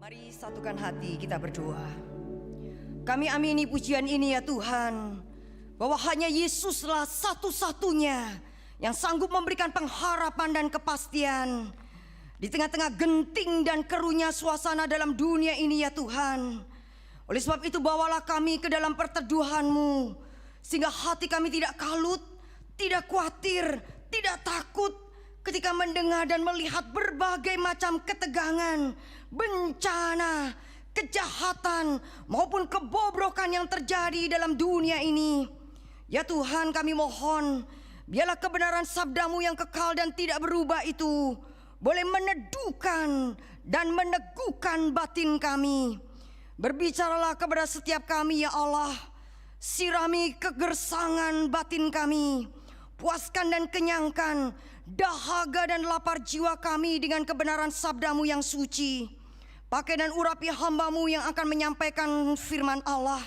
Mari satukan hati kita berdoa. Kami amini pujian ini ya Tuhan, bahwa hanya Yesuslah satu-satunya yang sanggup memberikan pengharapan dan kepastian di tengah-tengah genting dan keruhnya suasana dalam dunia ini ya Tuhan. Oleh sebab itu bawalah kami ke dalam perteduhan-Mu, sehingga hati kami tidak kalut, tidak khawatir, tidak takut ketika mendengar dan melihat berbagai macam ketegangan, bencana, kejahatan maupun kebobrokan yang terjadi dalam dunia ini. Ya Tuhan, kami mohon biarlah kebenaran sabda-Mu yang kekal dan tidak berubah itu boleh meneduhkan dan meneguhkan batin kami. Berbicaralah kepada setiap kami ya Allah, sirami kegersangan batin kami, puaskan dan kenyangkan dahaga dan lapar jiwa kami dengan kebenaran sabda-Mu yang suci. Pakai dan urapi hamba-Mu yang akan menyampaikan firman Allah.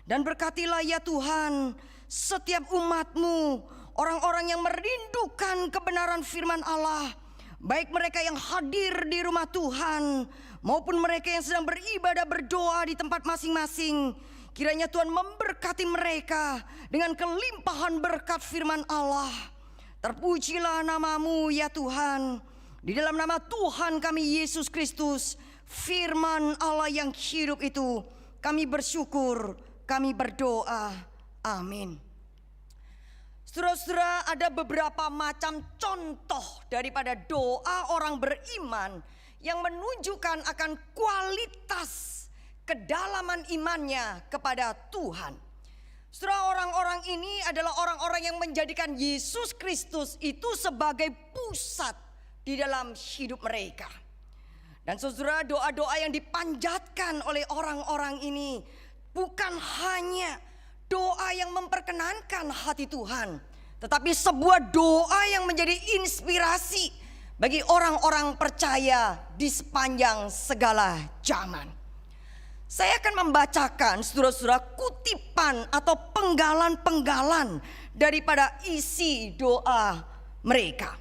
Dan berkatilah ya Tuhan setiap umat-Mu, orang-orang yang merindukan kebenaran firman Allah, baik mereka yang hadir di rumah Tuhan maupun mereka yang sedang beribadah berdoa di tempat masing-masing. Kiranya Tuhan memberkati mereka dengan kelimpahan berkat firman Allah. Terpujilah nama-Mu ya Tuhan. Di dalam nama Tuhan kami Yesus Kristus, firman Allah yang hidup itu, kami bersyukur, kami berdoa. Amin. Saudara-saudara, ada beberapa macam contoh daripada doa orang beriman yang menunjukkan akan kualitas kedalaman imannya kepada Tuhan. Saudara, orang-orang ini adalah orang-orang yang menjadikan Yesus Kristus itu sebagai pusat di dalam hidup mereka. Dan saudara, doa-doa yang dipanjatkan oleh orang-orang ini bukan hanya doa yang memperkenankan hati Tuhan, tetapi sebuah doa yang menjadi inspirasi bagi orang-orang percaya di sepanjang segala zaman. Saya akan membacakan saudara-saudara kutipan atau penggalan-penggalan daripada isi doa mereka.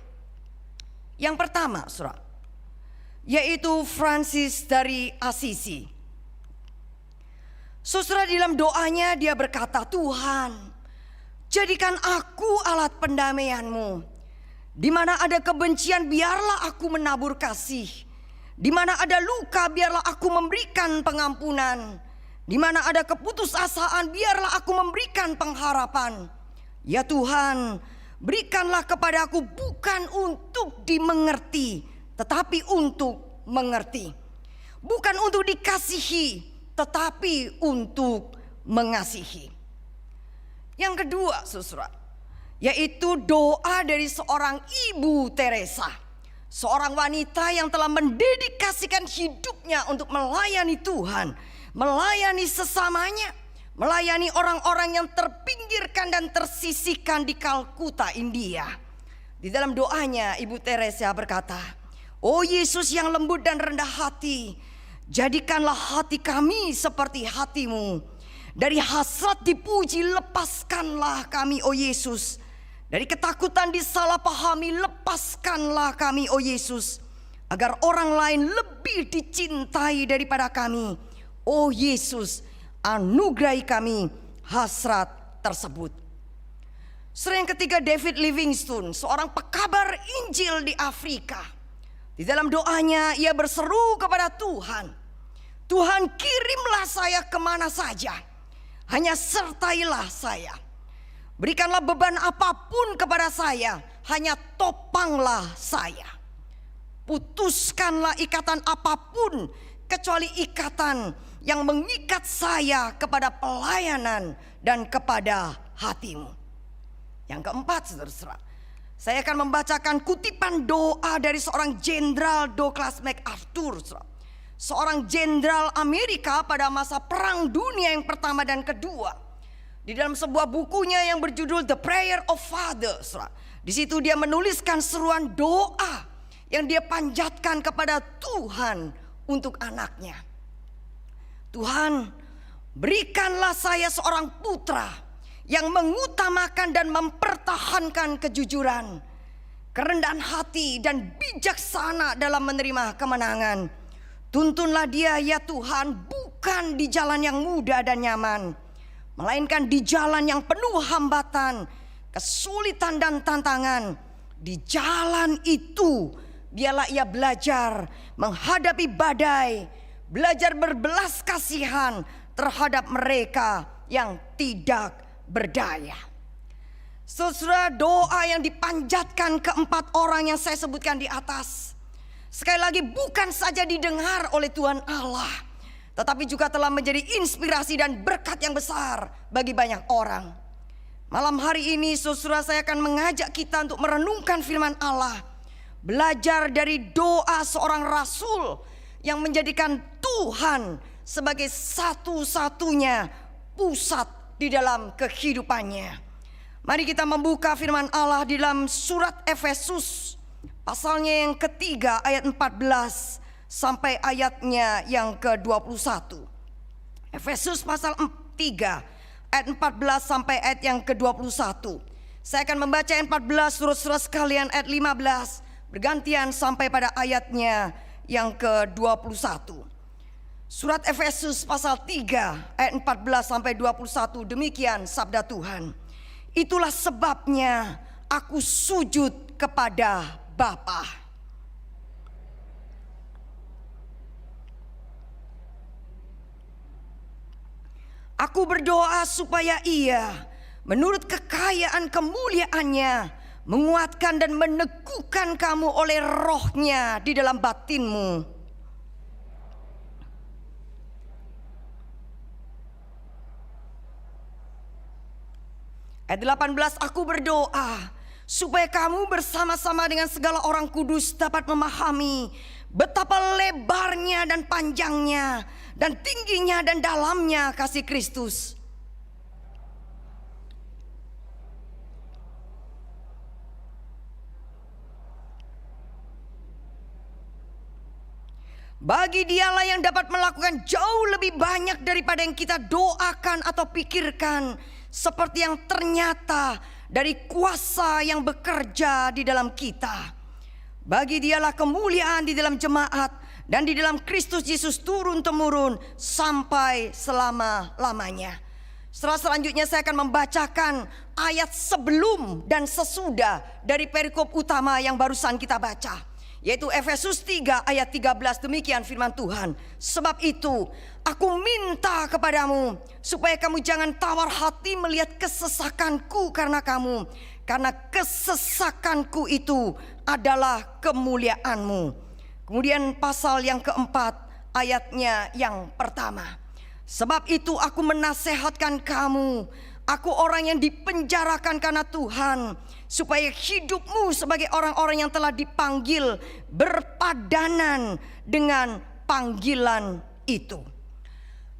Yang pertama saudara, yaitu Francis dari Assisi. Saudara, di dalam doanya dia berkata, Tuhan, jadikan aku alat pendamaian-Mu. Di mana ada kebencian biarlah aku menabur kasih. Di mana ada luka biarlah aku memberikan pengampunan. Di mana ada keputusasaan biarlah aku memberikan pengharapan. Ya Tuhan, berikanlah kepada aku bukan untuk dimengerti, tetapi untuk mengerti. Bukan untuk dikasihi, tetapi untuk mengasihi. Yang kedua saudara, yaitu doa dari seorang Ibu Teresa, seorang wanita yang telah mendedikasikan hidupnya untuk melayani Tuhan, melayani sesamanya, melayani orang-orang yang terpinggirkan dan tersisihkan di Kalkuta, India. Di dalam doanya Ibu Teresa berkata, "Oh Yesus yang lembut dan rendah hati, jadikanlah hati kami seperti hati-Mu. Dari hasrat dipuji lepaskanlah kami, oh Yesus. Dari ketakutan disalahpahami lepaskanlah kami, oh Yesus. Agar orang lain lebih dicintai daripada kami. Oh Yesus, anugerahi kami hasrat tersebut." Yang ketiga, David Livingstone, seorang pekabar Injil di Afrika. Di dalam doanya ia berseru kepada Tuhan, Tuhan, kirimlah saya kemana saja, hanya sertailah saya. Berikanlah beban apapun kepada saya, hanya topanglah saya. Putuskanlah ikatan apapun kecuali ikatan yang mengikat saya kepada pelayanan dan kepada hati-Mu. Yang keempat saudara, saya akan membacakan kutipan doa dari seorang Jenderal Douglas MacArthur, seorang jenderal Amerika pada masa Perang Dunia yang pertama dan kedua. Di dalam sebuah bukunya yang berjudul The Prayer of Fathers, di situ dia menuliskan seruan doa yang dia panjatkan kepada Tuhan untuk anaknya. Tuhan, berikanlah saya seorang putra yang mengutamakan dan mempertahankan kejujuran, kerendahan hati dan bijaksana dalam menerima kemenangan. Tuntunlah dia ya Tuhan, bukan di jalan yang mudah dan nyaman, melainkan di jalan yang penuh hambatan, kesulitan dan tantangan. Di jalan itu biarlah ia belajar menghadapi badai, belajar berbelas kasihan terhadap mereka yang tidak berdaya. Saudara, doa yang dipanjatkan keempat orang yang saya sebutkan di atas, sekali lagi bukan saja didengar oleh Tuhan Allah, tetapi juga telah menjadi inspirasi dan berkat yang besar bagi banyak orang. Malam hari ini saudara, saya akan mengajak kita untuk merenungkan firman Allah, belajar dari doa seorang rasul yang menjadikan Tuhan sebagai satu-satunya pusat di dalam kehidupannya. Mari kita membuka firman Allah di dalam surat Efesus pasalnya yang ketiga ayat 14 sampai ayatnya yang ke-21. Efesus pasal 3 ayat 14 sampai ayat yang ke-21. Saya akan membaca ayat 14, saudara-saudara sekalian, ayat 15 bergantian sampai pada ayatnya yang ke-21. Surat Efesus pasal 3 ayat 14 sampai 21, demikian sabda Tuhan. Itulah sebabnya aku sujud kepada Bapa. Aku berdoa supaya Ia menurut kekayaan kemuliaannya menguatkan dan meneguhkan kamu oleh rohnya di dalam batinmu. Ayat 18, aku berdoa supaya kamu bersama-sama dengan segala orang kudus dapat memahami betapa lebarnya dan panjangnya dan tingginya dan dalamnya kasih Kristus. Bagi Dialah yang dapat melakukan jauh lebih banyak daripada yang kita doakan atau pikirkan, seperti yang ternyata dari kuasa yang bekerja di dalam kita. Bagi Dialah kemuliaan di dalam jemaat dan di dalam Kristus Yesus turun-temurun sampai selama-lamanya. Selanjutnya saya akan membacakan ayat sebelum dan sesudah dari perikop utama yang barusan kita baca, yaitu Efesus 3 ayat 13. Demikian firman Tuhan. Sebab itu aku minta kepadamu supaya kamu jangan tawar hati melihat kesesakanku karena kamu, karena kesesakanku itu adalah kemuliaanmu. Kemudian pasal yang keempat ayatnya yang pertama. Sebab itu aku menasehatkan kamu, aku orang yang dipenjarakan karena Tuhan, supaya hidupmu sebagai orang-orang yang telah dipanggil berpadanan dengan panggilan itu.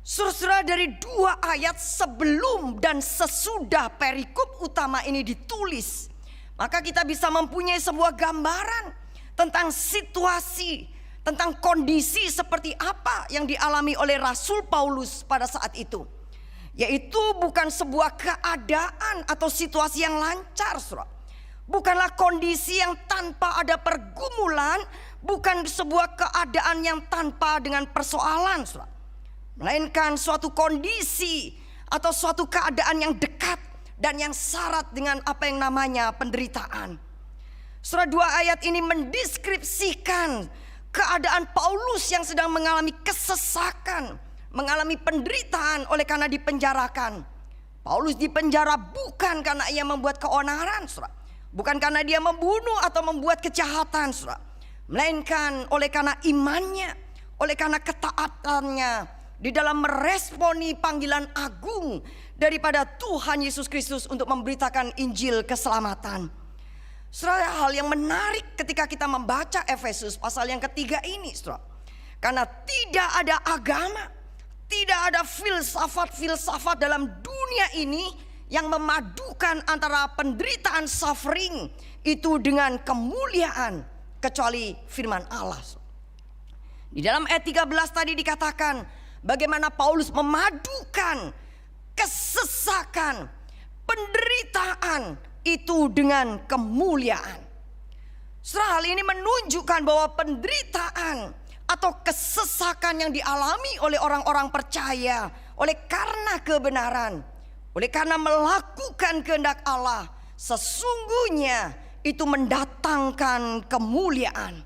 Saudara, dari dua ayat sebelum dan sesudah perikop utama ini ditulis, maka kita bisa mempunyai sebuah gambaran tentang situasi, tentang kondisi seperti apa yang dialami oleh Rasul Paulus pada saat itu. Yaitu bukan sebuah keadaan atau situasi yang lancar, saudara. Bukanlah kondisi yang tanpa ada pergumulan, bukan sebuah keadaan yang tanpa dengan persoalan, saudara. Melainkan suatu kondisi atau suatu keadaan yang dekat dan yang syarat dengan apa yang namanya penderitaan. Saudara, dua ayat ini mendeskripsikan keadaan Paulus yang sedang mengalami kesesakan, mengalami penderitaan oleh karena dipenjarakan. Paulus dipenjara bukan karena ia membuat keonaran, saudara. Bukan karena dia membunuh atau membuat kejahatan, saudara. Melainkan oleh karena imannya, oleh karena ketaatannya di dalam meresponi panggilan agung daripada Tuhan Yesus Kristus untuk memberitakan Injil keselamatan. Saudara, hal yang menarik ketika kita membaca Efesus pasal yang ketiga ini, saudara. Karena tidak ada agama, tidak ada filsafat-filsafat dalam dunia ini yang memadukan antara penderitaan suffering itu dengan kemuliaan kecuali firman Allah. Di dalam ayat 13 tadi dikatakan bagaimana Paulus memadukan kesesakan, penderitaan itu dengan kemuliaan. Hal ini menunjukkan bahwa penderitaan atau kesesakan yang dialami oleh orang-orang percaya oleh karena kebenaran, oleh karena melakukan kehendak Allah, sesungguhnya itu mendatangkan kemuliaan.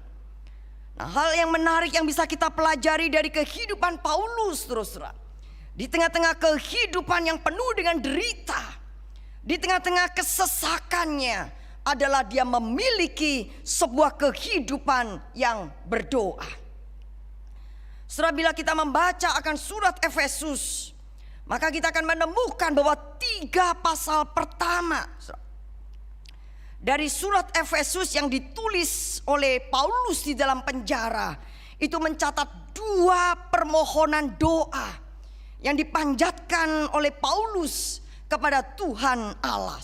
Nah, hal yang menarik yang bisa kita pelajari dari kehidupan Paulus, saudara, di tengah-tengah kehidupan yang penuh dengan derita, di tengah-tengah kesesakannya, adalah dia memiliki sebuah kehidupan yang berdoa. Saudara, bila kita membaca akan surat Efesus, maka kita akan menemukan bahwa 3 pasal pertama dari surat Efesus yang ditulis oleh Paulus di dalam penjara itu mencatat 2 permohonan doa yang dipanjatkan oleh Paulus kepada Tuhan Allah.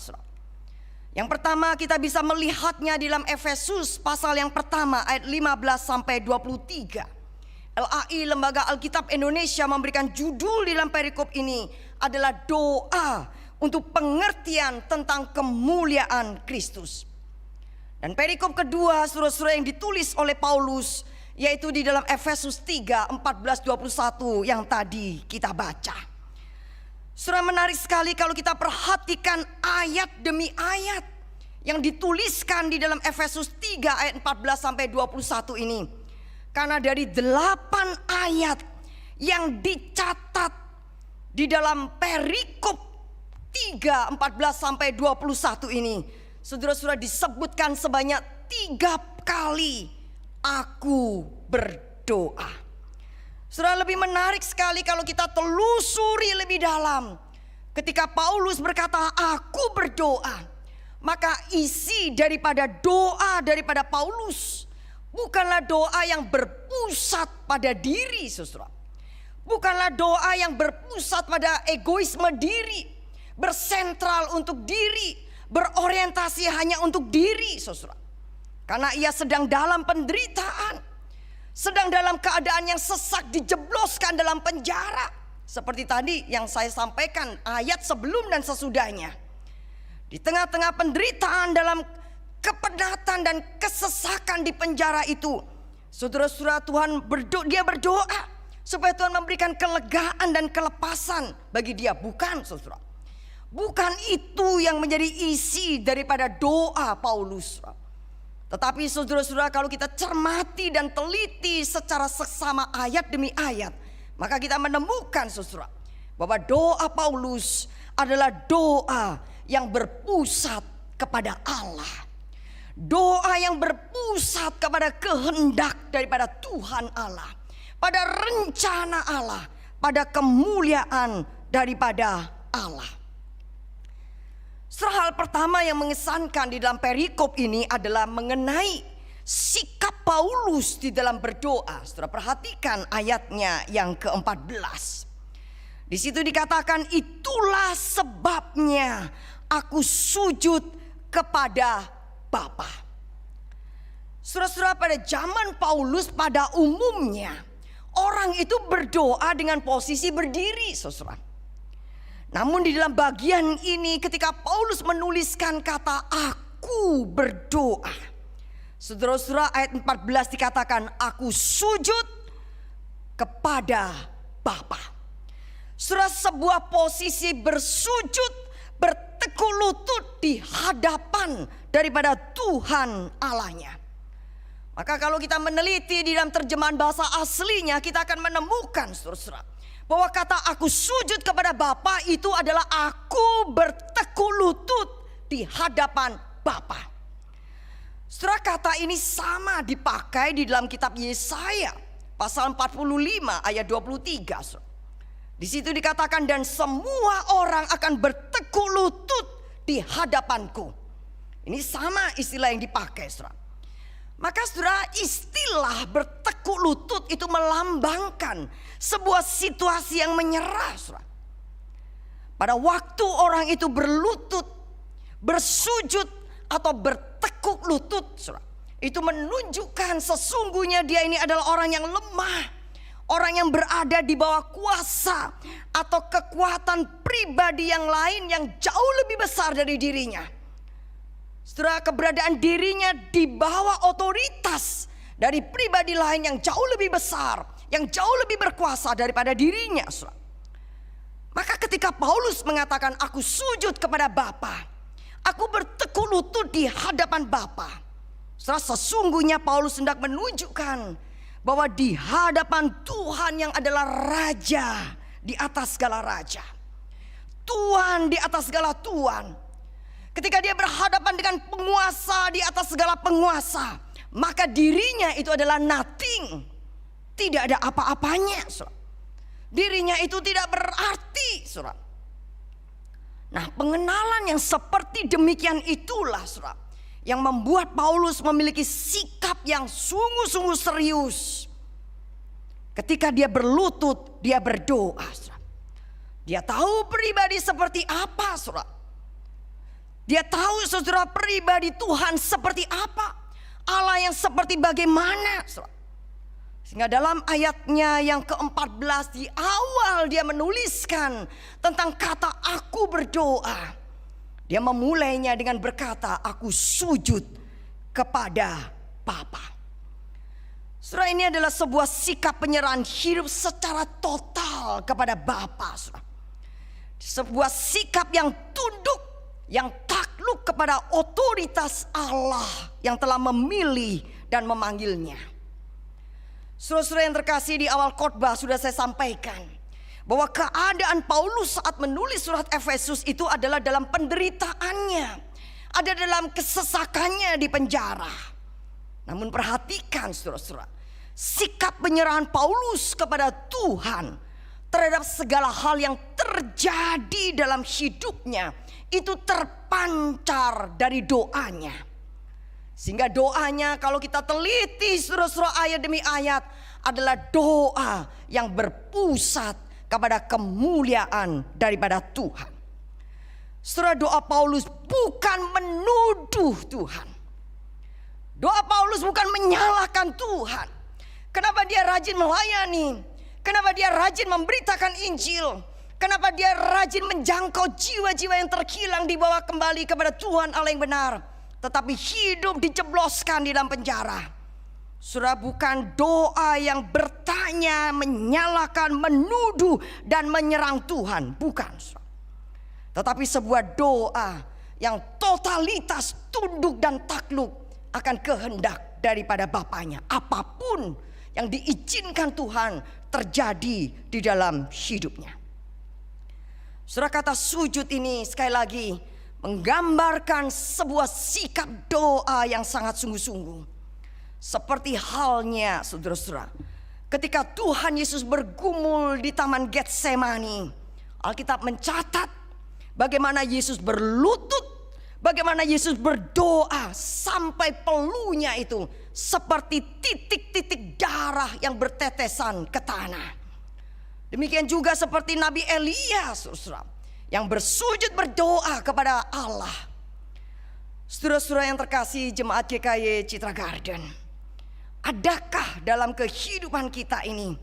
Yang pertama kita bisa melihatnya di dalam Efesus pasal yang pertama ayat 15 sampai 23. LAI, Lembaga Alkitab Indonesia, memberikan judul di dalam perikop ini adalah doa untuk pengertian tentang kemuliaan Kristus. Dan perikop kedua saudara-saudara yang ditulis oleh Paulus yaitu di dalam Efesus 3 14-21 yang tadi kita baca. Saudara, menarik sekali kalau kita perhatikan ayat demi ayat yang dituliskan di dalam Efesus 3 ayat 14 sampai 21 ini. Karena dari 8 ayat yang dicatat di dalam perikop 3 14 sampai 21 ini, saudara-saudara, disebutkan sebanyak 3 kali aku berdoa. Saudara, lebih menarik sekali kalau kita telusuri lebih dalam. Ketika Paulus berkata aku berdoa, maka isi daripada doa daripada Paulus bukanlah doa yang berpusat pada diri, saudara. Bukanlah doa yang berpusat pada egoisme diri, bersentral untuk diri, berorientasi hanya untuk diri, saudara. Karena ia sedang dalam penderitaan, sedang dalam keadaan yang sesak, dijebloskan dalam penjara. Seperti tadi yang saya sampaikan ayat sebelum dan sesudahnya. Di tengah-tengah penderitaan, dalam kepenatan dan kesesakan di penjara itu, saudara-saudara, dia berdoa supaya Tuhan memberikan kelegaan dan kelepasan bagi dia. Bukan, saudara, bukan itu yang menjadi isi daripada doa Paulus. Tetapi saudara-saudara, kalau kita cermati dan teliti secara seksama ayat demi ayat, maka kita menemukan, saudara, bahwa doa Paulus adalah doa yang berpusat kepada Allah. Doa yang berpusat kepada kehendak daripada Tuhan Allah, pada rencana Allah, pada kemuliaan daripada Allah. Hal pertama yang mengesankan di dalam perikop ini adalah mengenai sikap Paulus di dalam berdoa. Saudara, perhatikan ayatnya yang ke-14. Di situ dikatakan, itulah sebabnya aku sujud kepada Bapa. Saudara-saudara, pada zaman Paulus pada umumnya orang itu berdoa dengan posisi berdiri, saudara. Namun di dalam bagian ini ketika Paulus menuliskan kata aku berdoa, saudara-saudara, ayat 14 dikatakan aku sujud kepada Bapa. Saudara, sebuah posisi bersujud, bertekuk lutut di hadapan daripada Tuhan Allahnya. Maka kalau kita meneliti di dalam terjemahan bahasa aslinya, kita akan menemukan, saudara-saudara, bahwa kata aku sujud kepada Bapa itu adalah aku bertekuk lutut di hadapan Bapa. Saudara, kata ini sama dipakai di dalam kitab Yesaya pasal 45 ayat 23. Saudara. Di situ dikatakan, dan semua orang akan bertekuk lutut di hadapanku. Ini sama istilah yang dipakai, saudara. Maka saudara, istilah bertekuk lutut itu melambangkan sebuah situasi yang menyerah, saudara. Pada waktu orang itu berlutut, bersujud atau bertekuk lutut, saudara, itu menunjukkan sesungguhnya dia ini adalah orang yang lemah, orang yang berada di bawah kuasa atau kekuatan pribadi yang lain yang jauh lebih besar dari dirinya. Saudara, keberadaan dirinya di bawah otoritas dari pribadi lain yang jauh lebih besar, yang jauh lebih berkuasa daripada dirinya. Maka ketika Paulus mengatakan aku sujud kepada Bapa, aku bertekuk lutut di hadapan Bapa, sesungguhnya Paulus hendak menunjukkan bahwa di hadapan Tuhan yang adalah Raja di atas segala raja, Tuhan di atas segala Tuhan, ketika dia berhadapan dengan penguasa di atas segala penguasa, maka dirinya itu adalah nothing, tidak ada apa-apanya. Dirinya itu tidak berarti. Nah, pengenalan yang seperti demikian itulah yang membuat Paulus memiliki sikap yang sungguh-sungguh serius. Ketika dia berlutut, dia berdoa. Dia tahu pribadi seperti apa. Dia tahu saudara pribadi Tuhan seperti apa, Allah yang seperti bagaimana. Sehingga dalam ayatnya yang ke-14 di awal dia menuliskan tentang kata aku berdoa. Dia memulainya dengan berkata aku sujud kepada Bapa. Saudara, ini adalah sebuah sikap penyerahan hidup secara total kepada Bapa. Sebuah sikap yang tunduk, yang takluk kepada otoritas Allah yang telah memilih dan memanggilnya. Saudara-saudara yang terkasih, di awal khotbah sudah saya sampaikan bahwa keadaan Paulus saat menulis surat Efesus itu adalah dalam penderitaannya, ada dalam kesesakannya di penjara. Namun perhatikan saudara-saudara, sikap penyerahan Paulus kepada Tuhan terhadap segala hal yang terjadi dalam hidupnya itu terpancar dari doanya. Sehingga doanya kalau kita teliti saudara-saudara ayat demi ayat adalah doa yang berpusat kepada kemuliaan daripada Tuhan. Saudara, doa Paulus bukan menuduh Tuhan. Doa Paulus bukan menyalahkan Tuhan. Kenapa dia rajin melayani? Kenapa dia rajin memberitakan Injil? Kenapa dia rajin menjangkau jiwa-jiwa yang terhilang, dibawa kembali kepada Tuhan Allah yang benar, tetapi hidup dijebloskan di dalam penjara? Saudara, bukan doa yang bertanya, menyalahkan, menuduh dan menyerang Tuhan, bukan. Tetapi sebuah doa yang totalitas tunduk dan takluk akan kehendak daripada Bapaknya. Apapun yang diizinkan Tuhan terjadi di dalam hidupnya. Saudara, kata sujud ini sekali lagi menggambarkan sebuah sikap doa yang sangat sungguh-sungguh. Seperti halnya saudara-saudara, ketika Tuhan Yesus bergumul di Taman Getsemani, Alkitab mencatat bagaimana Yesus berlutut, bagaimana Yesus berdoa sampai pelunya itu seperti titik-titik darah yang bertetesan ke tanah. Demikian juga seperti Nabi Elia saudara, yang bersujud berdoa kepada Allah. Saudara-saudara yang terkasih jemaat GKY Citra Garden, adakah dalam kehidupan kita ini,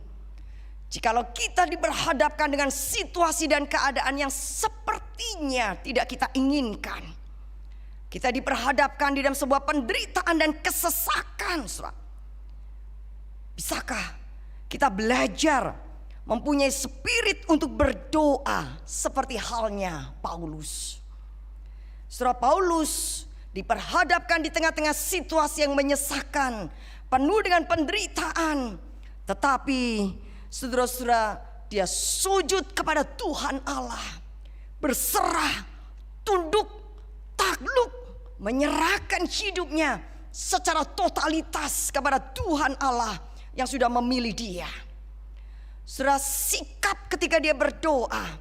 jikalau kita diperhadapkan dengan situasi dan keadaan yang sepertinya tidak kita inginkan, kita diperhadapkan di dalam sebuah penderitaan dan kesesakan, saudara, bisakah kita belajar mempunyai spirit untuk berdoa seperti halnya Paulus? Saudara, Paulus diperhadapkan di tengah-tengah situasi yang menyesakan, penuh dengan penderitaan, tetapi saudara-saudara, dia sujud kepada Tuhan Allah, berserah, tunduk, takluk, menyerahkan hidupnya secara totalitas kepada Tuhan Allah yang sudah memilih dia. Saudara, sikap ketika dia berdoa,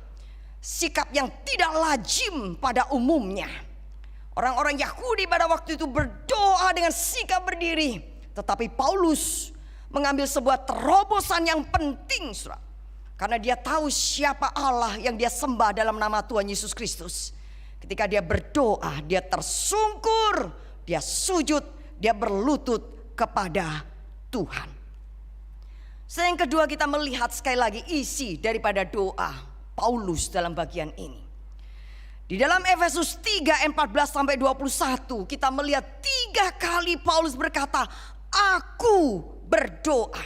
sikap yang tidak lazim pada umumnya. Orang-orang Yahudi pada waktu itu berdoa dengan sikap berdiri, tetapi Paulus mengambil sebuah terobosan yang penting, saudara, karena dia tahu siapa Allah yang dia sembah dalam nama Tuhan Yesus Kristus. Ketika dia berdoa, dia tersungkur, dia sujud, dia berlutut kepada Tuhan. Yang kedua, kita melihat sekali lagi isi daripada doa Paulus dalam bagian ini. Di dalam Efesus 3 14 sampai 21 kita melihat 3 kali Paulus berkata, aku berdoa.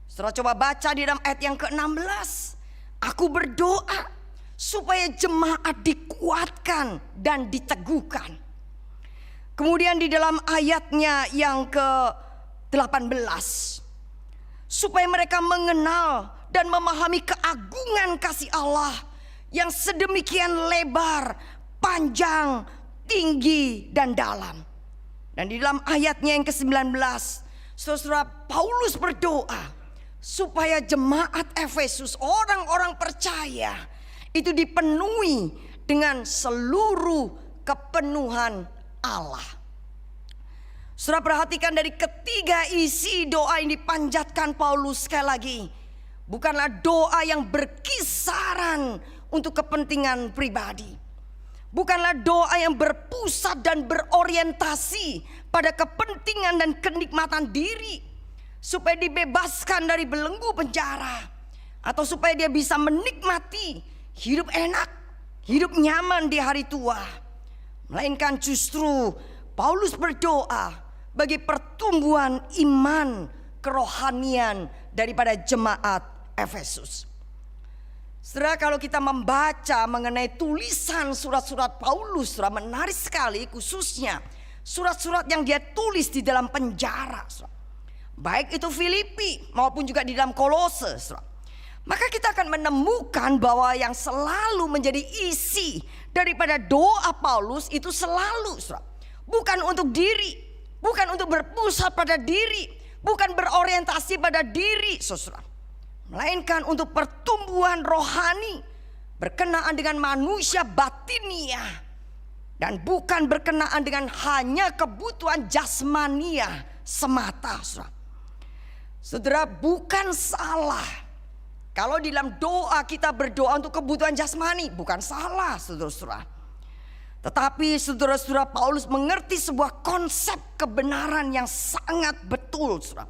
Saudara coba baca di dalam ayat yang ke-16. Aku berdoa supaya jemaat dikuatkan dan diteguhkan. Kemudian di dalam ayatnya yang ke-18, supaya mereka mengenal dan memahami keagungan kasih Allah yang sedemikian lebar, panjang, tinggi, dan dalam. Dan di dalam ayatnya yang ke-19, saudara Paulus berdoa supaya jemaat Efesus, orang-orang percaya, itu dipenuhi dengan seluruh kepenuhan Allah. Saudara perhatikan dari ketiga isi doa yang dipanjatkan Paulus, sekali lagi, bukanlah doa yang berkisaran untuk kepentingan pribadi. Bukanlah doa yang berpusat dan berorientasi pada kepentingan dan kenikmatan diri, supaya dibebaskan dari belenggu penjara, atau supaya dia bisa menikmati hidup enak, hidup nyaman di hari tua. Melainkan justru Paulus berdoa bagi pertumbuhan iman kerohanian daripada jemaat Efesus. Saudara, kalau kita membaca mengenai tulisan surat-surat Paulus, saudara, menarik sekali, khususnya surat-surat yang dia tulis di dalam penjara, saudara. Baik itu Filipi maupun juga di dalam Kolose, saudara. Maka kita akan menemukan bahwa yang selalu menjadi isi daripada doa Paulus itu selalu, saudara, bukan untuk diri, bukan untuk berpusat pada diri, bukan berorientasi pada diri, saudara, melainkan untuk pertumbuhan rohani berkenaan dengan manusia batinia, dan bukan berkenaan dengan hanya kebutuhan jasmania semata, saudara. Saudara, bukan salah kalau di dalam doa kita berdoa untuk kebutuhan jasmani, bukan salah, saudara-saudara. Tetapi saudara-saudara, Paulus mengerti sebuah konsep kebenaran yang sangat betul, saudara,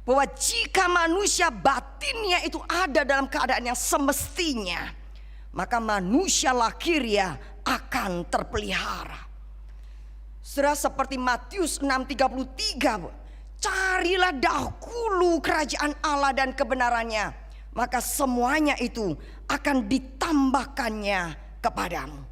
bahwa jika manusia batinnya itu ada dalam keadaan yang semestinya, maka manusia lahiriah akan terpelihara. Saudara, seperti Matius 6:33, carilah dahulu kerajaan Allah dan kebenarannya, maka semuanya itu akan ditambahkannya kepadamu.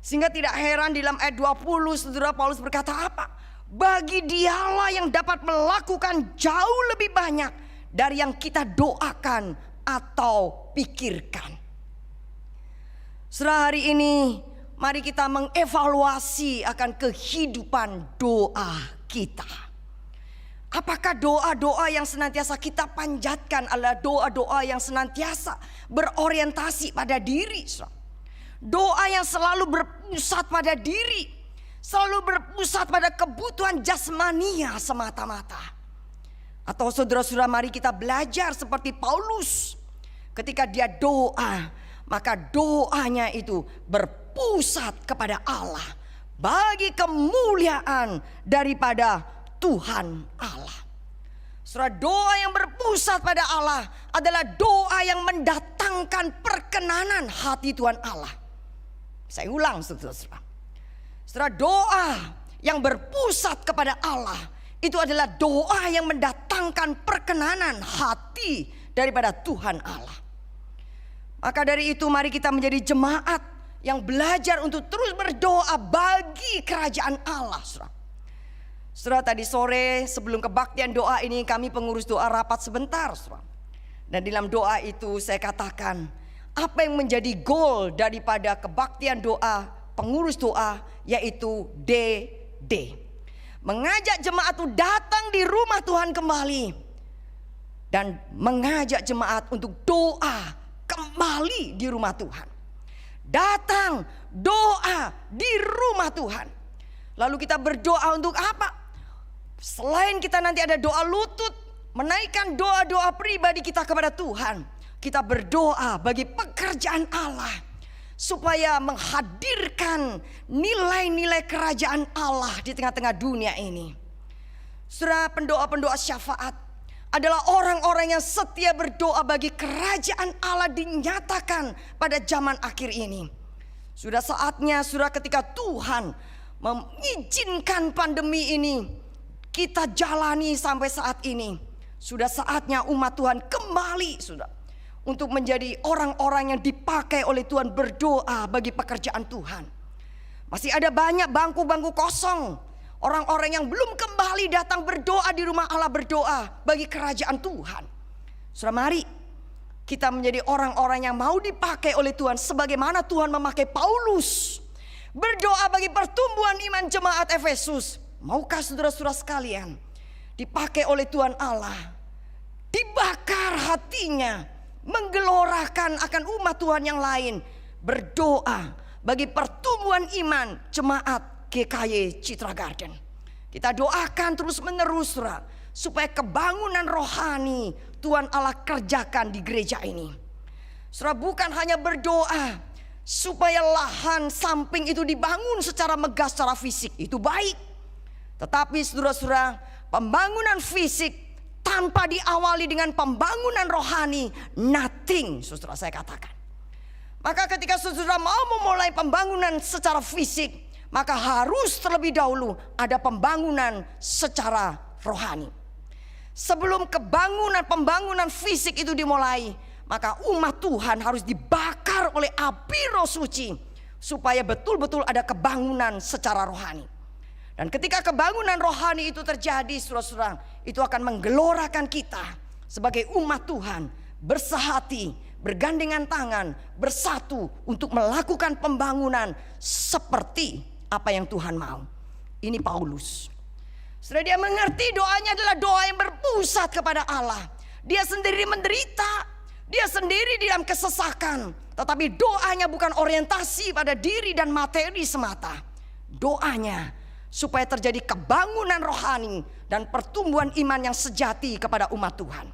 Sehingga tidak heran di dalam ayat 20, saudara, Paulus berkata apa? Bagi dialah yang dapat melakukan jauh lebih banyak dari yang kita doakan atau pikirkan. Saudara, hari ini mari kita mengevaluasi akan kehidupan doa kita. Apakah doa-doa yang senantiasa kita panjatkan adalah doa-doa yang senantiasa berorientasi pada diri? Doa yang selalu berpusat pada diri, selalu berpusat pada kebutuhan jasmania semata-mata. Atau saudara-saudara, mari kita belajar seperti Paulus. Ketika dia doa, maka doanya itu berpusat kepada Allah, bagi kemuliaan daripada Tuhan Allah. Saudara, doa yang berpusat pada Allah adalah doa yang mendatangkan perkenanan hati Tuhan Allah. Saya ulang, saudara-saudara. Saudara, doa yang berpusat kepada Allah itu adalah doa yang mendatangkan perkenanan hati daripada Tuhan Allah. Maka dari itu mari kita menjadi jemaat yang belajar untuk terus berdoa bagi kerajaan Allah, saudara. Saudara, tadi sore sebelum kebaktian doa ini kami pengurus doa rapat sebentar, saudara. Dan dalam doa itu saya katakan, apa yang menjadi goal daripada kebaktian doa, pengurus doa, yaitu DD. Mengajak jemaat itu datang di rumah Tuhan kembali, dan mengajak jemaat untuk doa kembali di rumah Tuhan. Datang doa di rumah Tuhan. Lalu kita berdoa untuk apa? Selain kita nanti ada doa lutut, menaikkan doa-doa pribadi kita kepada Tuhan, kita berdoa bagi pekerjaan Allah, supaya menghadirkan nilai-nilai kerajaan Allah di tengah-tengah dunia ini. Saudara, pendoa-pendoa syafaat adalah orang-orang yang setia berdoa bagi kerajaan Allah dinyatakan pada zaman akhir ini. Sudah saatnya, saudara, ketika Tuhan mengizinkan pandemi ini, kita jalani sampai saat ini. Sudah saatnya umat Tuhan kembali untuk menjadi orang-orang yang dipakai oleh Tuhan berdoa bagi pekerjaan Tuhan. Masih ada banyak bangku-bangku kosong, orang-orang yang belum kembali datang berdoa di rumah Allah, berdoa bagi kerajaan Tuhan. Saudara, mari kita menjadi orang-orang yang mau dipakai oleh Tuhan sebagaimana Tuhan memakai Paulus berdoa bagi pertumbuhan iman jemaat Efesus. Maukah saudara-saudara sekalian dipakai oleh Tuhan Allah, dibakar hatinya, menggelorakan akan umat Tuhan yang lain, berdoa bagi pertumbuhan iman jemaat GKY Citra Garden. Kita doakan terus menerus supaya kebangunan rohani Tuhan Allah kerjakan di gereja ini. Saudara, bukan hanya berdoa supaya lahan samping itu dibangun secara megah secara fisik, itu baik. Tetapi saudara-saudara, pembangunan fisik tanpa diawali dengan pembangunan rohani, nothing, saudara, saya katakan. Maka ketika saudara mau memulai pembangunan secara fisik, maka harus terlebih dahulu ada pembangunan secara rohani. Sebelum pembangunan fisik itu dimulai, maka umat Tuhan harus dibakar oleh api Roh Suci supaya betul-betul ada kebangunan secara rohani. Dan ketika kebangunan rohani itu terjadi, saudara-saudara, itu akan menggelorakan kita sebagai umat Tuhan, bersehati, bergandengan tangan, bersatu untuk melakukan pembangunan seperti apa yang Tuhan mau. Ini Paulus. Setelah dia mengerti doanya adalah doa yang berpusat kepada Allah. Dia sendiri menderita, dia sendiri di dalam kesesakan, tetapi doanya bukan orientasi pada diri dan materi semata. Doanya supaya terjadi kebangunan rohani dan pertumbuhan iman yang sejati kepada umat Tuhan.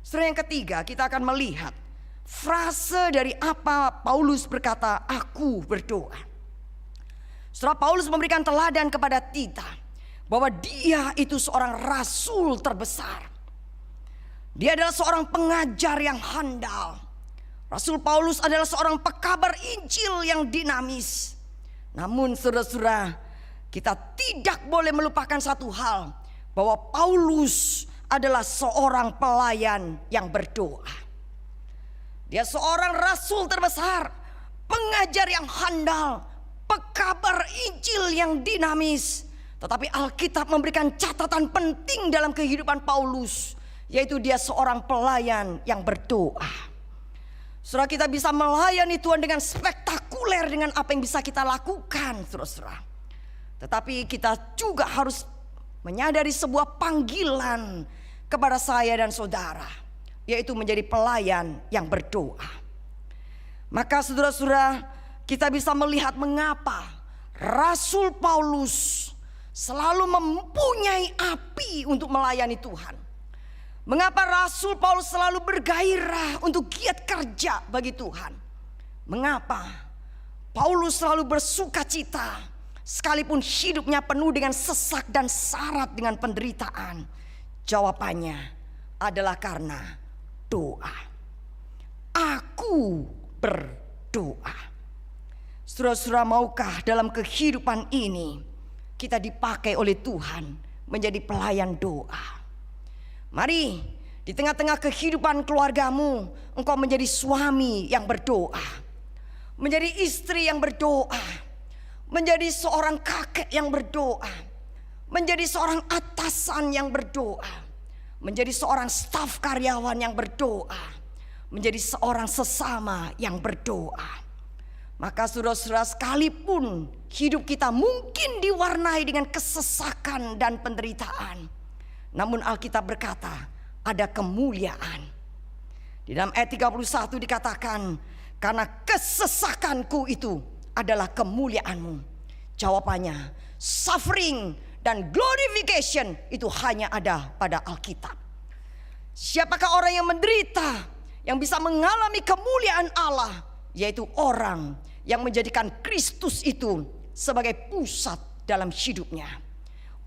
Setelah yang ketiga, kita akan melihat frase dari apa Paulus berkata, aku berdoa. Setelah Paulus memberikan teladan kepada Tita bahwa dia itu seorang rasul terbesar. Dia adalah seorang pengajar yang handal. Rasul Paulus adalah seorang pekabar Injil yang dinamis. Namun saudara-saudara, kita tidak boleh melupakan satu hal, bahwa Paulus adalah seorang pelayan yang berdoa. Dia seorang rasul terbesar, pengajar yang handal, pekabar Injil yang dinamis. Tetapi Alkitab memberikan catatan penting dalam kehidupan Paulus, yaitu dia seorang pelayan yang berdoa. Saudara, kita bisa melayani Tuhan dengan spektakuler dengan apa yang bisa kita lakukan, saudara-saudara. Tetapi kita juga harus menyadari sebuah panggilan kepada saya dan saudara, yaitu menjadi pelayan yang berdoa. Maka saudara-saudara, kita bisa melihat mengapa Rasul Paulus selalu mempunyai api untuk melayani Tuhan. Mengapa Rasul Paulus selalu bergairah untuk giat kerja bagi Tuhan. Mengapa Paulus selalu bersuka cita sekalipun hidupnya penuh dengan sesak dan syarat dengan penderitaan. Jawabannya adalah karena doa. Aku berdoa. Saudara-saudara, maukah dalam kehidupan ini kita dipakai oleh Tuhan menjadi pelayan doa? Mari di tengah-tengah kehidupan keluargamu, engkau menjadi suami yang berdoa, menjadi istri yang berdoa, menjadi seorang kakek yang berdoa, menjadi seorang atasan yang berdoa, menjadi seorang staf karyawan yang berdoa, menjadi seorang sesama yang berdoa. Maka saudara-saudara, sekalipun hidup kita mungkin diwarnai dengan kesesakan dan penderitaan, namun Alkitab berkata ada kemuliaan. Di dalam ayat 31 dikatakan, karena kesesakanku itu adalah kemuliaanmu. Jawabannya, suffering dan glorification itu hanya ada pada Alkitab. Siapakah orang yang menderita, yang bisa mengalami kemuliaan Allah? Yaitu orang yang menjadikan Kristus itu sebagai pusat dalam hidupnya.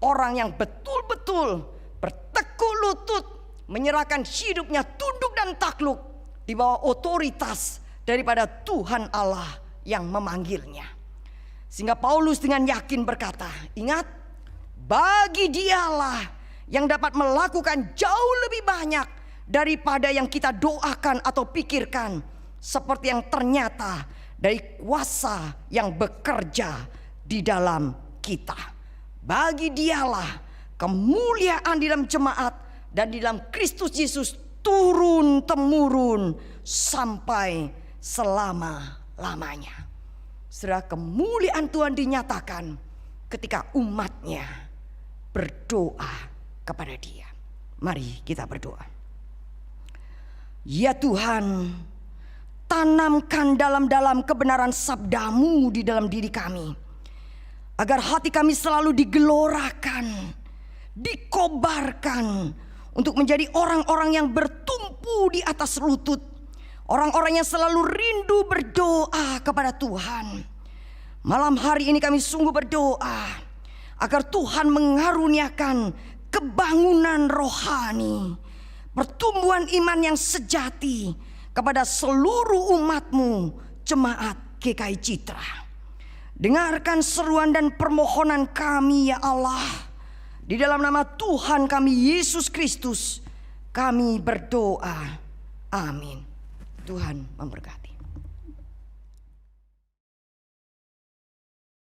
Orang yang betul-betul bertekuk lutut, menyerahkan hidupnya tunduk dan takluk di bawah otoritas daripada Tuhan Allah yang memanggilnya. Sehingga Paulus dengan yakin berkata, ingat, Bagi Dialah yang dapat melakukan jauh lebih banyak daripada yang kita doakan atau pikirkan, seperti yang ternyata dari kuasa yang bekerja di dalam kita. Bagi Dialah kemuliaan di dalam jemaat dan di dalam Kristus Yesus turun temurun sampai selama-lamanya. Saudara, kemuliaan Tuhan dinyatakan ketika umatnya berdoa kepada Dia. Mari kita berdoa. Ya Tuhan, tanamkan dalam-dalam kebenaran sabda-Mu di dalam diri kami, agar hati kami selalu digelorakan, dikobarkan untuk menjadi orang-orang yang bertumpu di atas lutut, orang-orang yang selalu rindu berdoa kepada Tuhan. Malam hari ini kami sungguh berdoa agar Tuhan mengaruniakan kebangunan rohani, pertumbuhan iman yang sejati kepada seluruh umat-Mu, jemaat GKI Citra. Dengarkan seruan dan permohonan kami ya Allah. Di dalam nama Tuhan kami Yesus Kristus kami berdoa. Amin. Tuhan memberkati.